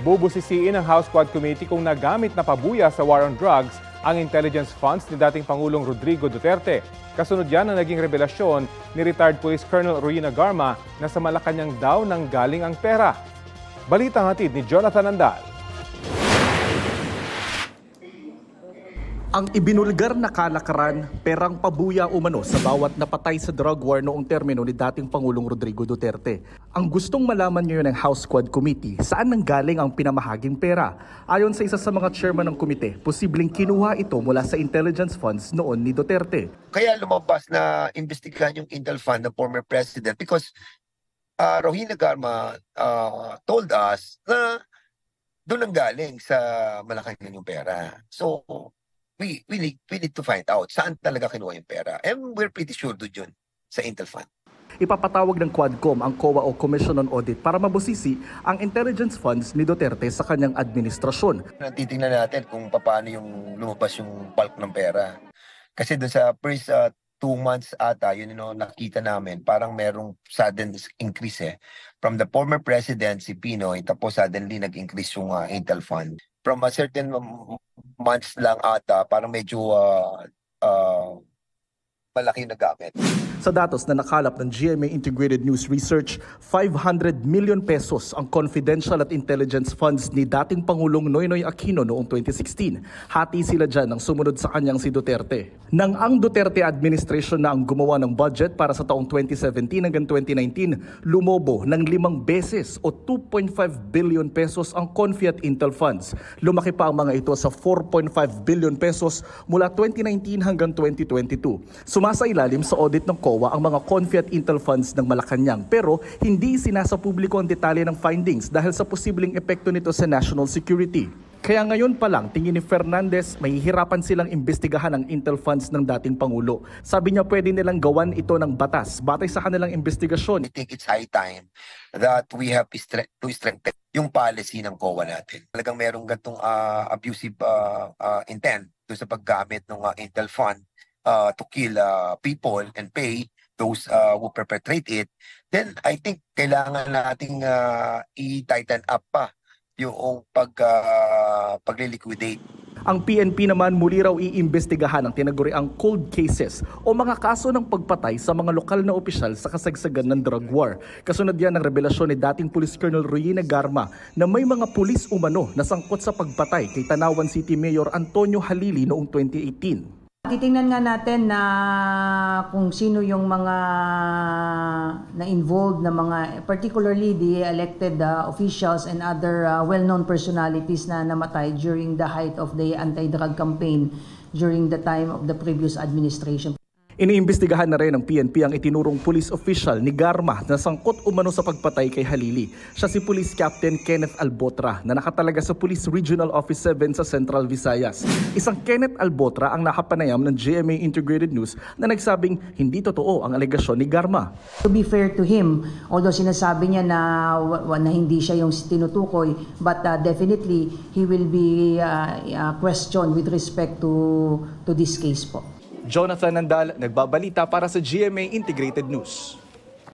Bubusisiin ng House Quad Committee kung nagamit na pabuya sa war on drugs ang intelligence funds ni dating Pangulong Rodrigo Duterte. Kasunod yan ang naging revelasyon ni retired Police Colonel Ruina Garma na sa Malacanang daw nanggaling ang pera. Balitang hatid ni Jonathan Andal. Ang ibinulgar na kalakaran, perang pabuya umano sa bawat napatay sa drug war noong termino ni dating Pangulong Rodrigo Duterte. Ang gustong malaman ngayon ng House Quad Committee, saan nanggaling ang pinamahaging pera? Ayon sa isa sa mga chairman ng komite, posibleng kinuha ito mula sa intelligence funds noon ni Duterte. Kaya lumabas na imbestigahan yung Intel Fund ng former president because Ruina Garma told us na doon nanggaling sa Malacanang yung pera. So, we need to find out saan talaga kinuha yung pera. And we're pretty sure doon yun sa Intel Fund. Ipapatawag ng Quadcom ang COA o Commission on Audit para mabusisi ang intelligence funds ni Duterte sa kanyang administrasyon. Titingnan natin kung paano yung lumabas yung bulk ng pera. Kasi doon sa first 2 months ata, yun nakita namin, parang merong sudden increase from the former president, si Pinoy, tapos suddenly nag-increase yung Intel Fund. From a certain months lang ata, parang medyo malaki na gamit. Sa datos na nakalap ng GMA Integrated News Research, 500 million pesos ang confidential at intelligence funds ni dating Pangulong Noynoy Aquino noong 2016. Hati sila dyan ng sumunod sa kanyang si Duterte. Nang ang Duterte administration na ang gumawa ng budget para sa taong 2017 hanggang 2019, lumobo ng 5 beses o 2.5 billion pesos ang Confi at Intel funds. Lumaki pa ang mga ito sa 4.5 billion pesos mula 2019 hanggang 2022. Sumasailalim sa audit ng COA ang mga Confi at Intel funds ng Malacanang, pero hindi sinasa publiko ang detalye ng findings dahil sa posibleng epekto nito sa national security. Kaya ngayon pa lang, tingin ni Fernandez, mahihirapan silang imbestigahan ang Intel funds ng dating Pangulo. Sabi niya pwede nilang gawan ito ng batas batay sa kanilang investigasyon. I think it's high time that we have to strengthen yung policy ng COA natin. Talagang merong gantong abusive intent doon sa paggamit ng Intel fund to kill people and pay those who perpetrate it, then I think kailangan nating i-tighten up pa yung pagliliquidate. Ang PNP naman muli raw iimbestigahan ang tinaguriang cold cases o mga kaso ng pagpatay sa mga lokal na opisyal sa kasagsagan ng drug war. Kasunod yan ng revelasyon ni dating Police Colonel Ruina Garma na may mga pulis umano na sangkot sa pagpatay kay Tanawan City Mayor Antonio Halili noong 2018. Titingnan nga natin na kung sino yung mga na-involved na mga, particularly the elected officials and other well-known personalities na namatay during the height of the anti-drug campaign during the time of the previous administration. Iniimbestigahan na rin ng PNP ang itinurong police official ni Garma na sangkot umano sa pagpatay kay Halili. Siya si Police Captain Kenneth Albotra na nakatalaga sa Police Regional Office 7 sa Central Visayas. Isang Kenneth Albotra ang nakapanayam ng GMA Integrated News na nagsabing hindi totoo ang alegasyon ni Garma. To be fair to him, although sinasabi niya na hindi siya yung tinutukoy, but definitely he will be questioned with respect to this case po. Jonathan Andal, nagbabalita para sa GMA Integrated News.